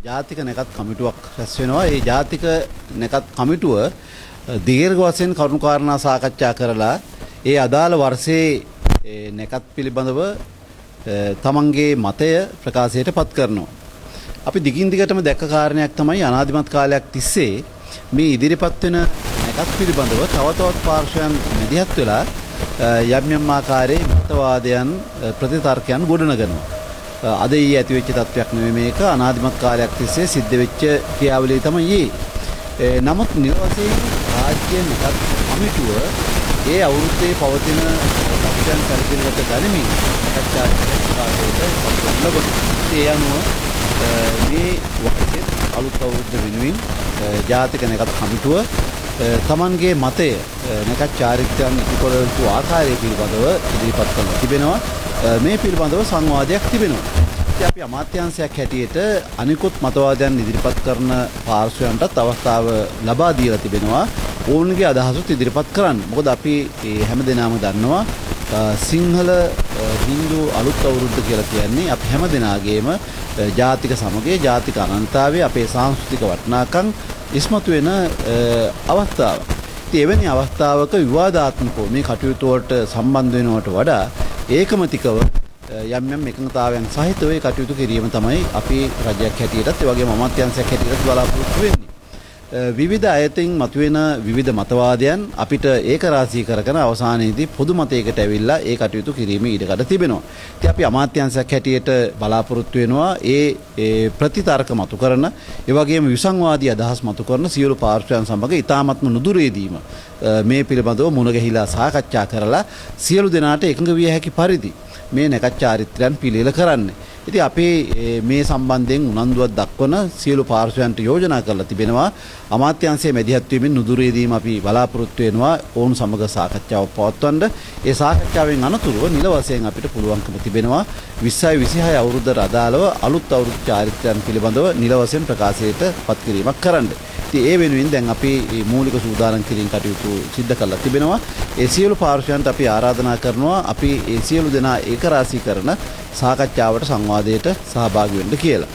ජාතික නැකත් කමිටුවක් රැස් වෙනවා. ඒ ජාතික නැකත් කමිටුව දීර්ඝ වශයෙන් කරුණු කාරණා සාකච්ඡා කරලා ඒ අදාළ වර්ෂයේ නැකත් පිළිබඳව තමන්ගේ මතය ප්‍රකාශයට පත් කරනවා. අපි දිගින් දිගටම දැක්ක කාරණයක් තමයි අනාදිමත් කාලයක් තිස්සේ මේ ඉදිරිපත් වෙන නැකත් පිළිබඳව තව තවත් පාර්ශ්වයන් මැදිහත් වෙලා යම් යම් ආකාරයේ මතවාදයන් ප්‍රතිතර්කයන් ගොඩනගනවා. අද ඊ ඇති වෙච්ච තත්වයක් නෙවෙයි මේක. අනාදිමත් කාලයක් තිස්සේ සිද්ධ වෙච්ච ක්‍රියාවලිය තමයි ඊ. නමුත් නිරවශයෙන් රාජ්‍ය නැකත් කමිටුව ඒ අවුරුද්දේ පවතින තත්ත්වයන් පරිපූර්ණවට ගනිමින් ඒ අනුව මේ වර්ෂයේ අලුත් අවුරුද්ද වෙනුවෙන් ජාතික නැකත් කමිටුව තමන්ගේ මතය නැකත් චාරිත්‍රයන් ඉදිරිපත් වූ ආකාරය පිළිබඳව ඉදිරිපත් කරන තිබෙනවා. මේ පිළිබඳව සංවාදයක් තිබෙනවා. ඉතින් අපි අමාත්‍යාංශයක් හැටියට අනිකුත් මතවාදයන් ඉදිරිපත් කරන පාර්ශ්වයන්ටත් අවස්ථාව ලබා දීලා තිබෙනවා. ඕනගේ අදහසුත් ඉදිරිපත් කරන්න. මොකද අපි හැමදෙනාම දන්නවා සිංහල හින්දු අලුත් අවුරුද්ද කියලා කියන්නේ අපි හැමදෙනාගේම ජාතික සමගිය, ජාතික අනන්තතාවය, අපේ සංස්කෘතික වටිනාකම් ඉස්මතු වෙන අවස්ථාවක්. ඉතින් එවැනි අවස්ථාවක විවාදාත්මකව මේ කටයුතු වලට සම්බන්ධ වෙනවට වඩා ඒකමතිකව යම් යම් එකඟතාවයන් සහිතව ඒ කටයුතු කිරීම තමයි අපි රජයක් හැටියටත් ඒ වගේම අමාත්‍යාංශයක් හැටියටත් බලාපොරොත්තු වෙන්නේ. විවිධ අයතින් මතුවෙන විවිධ මතවාදයන් අපිට ඒකරාශී කරගෙන අවසානයේදී පොදු මතයකට ඇවිල්ලා ඒ කටයුතු කිරීමේ ඉඩකඩ තිබෙනවා. ඉතින් අපි අමාත්‍යාංශයක් හැටියට බලාපොරොත්තු වෙනවා ඒ ප්‍රතිතර්ක මතු කරන, ඒ වගේම විසංවාදී අදහස් මතු කරන සියලු පාර්ශ්වයන් සමග ඉතාමත්ම නුදුරේදීම මේ පිළිබඳව මුණ ගැහිලා සාකච්ඡා කරලා සියලු දෙනාට එකඟ විය හැකි පරිදි මේ නැකත් චාරිත්‍රයන් පිළියෙල කරන්නේ. ඉතින් අපි මේ සම්බන්ධයෙන් උනන්දුවක් දක්වන සියලු පාර්ශ්වයන්ට යෝජනා කරලා තිබෙනවා. අමාත්‍යාංශයේ මැදිහත් වීමෙන් නුදුරේදීම අපි බලාපොරොත්තු වෙනවා ඔවුන් සමග සාකච්ඡාවක් පවත්වන්න. ඒ සාකච්ඡාවෙන් අනතුරුව නිල වශයෙන් අපිට පුළුවන්කම තිබෙනවා 2026 අවුරුද්දට අදාළව අලුත් අවුරුදු චාරිත්‍රයන් පිළිබඳව නිල වශයෙන් ප්‍රකාශයට පත් කිරීමක් කරන්න. ඉතින් ඒ වෙනුවෙන් දැන් අපි මූලික සූදානම් කිරීම කටයුතු සිද්ධ කරලා තිබෙනවා. ඒ සියලු පාර්ශ්වයන්ට අපි ආරාධනා කරනවා අපි ඒ සියලු දෙනා ඒකරාශී කරන සාකච්ඡාවට සංවාදයට සහභාගී වෙන්න කියලා.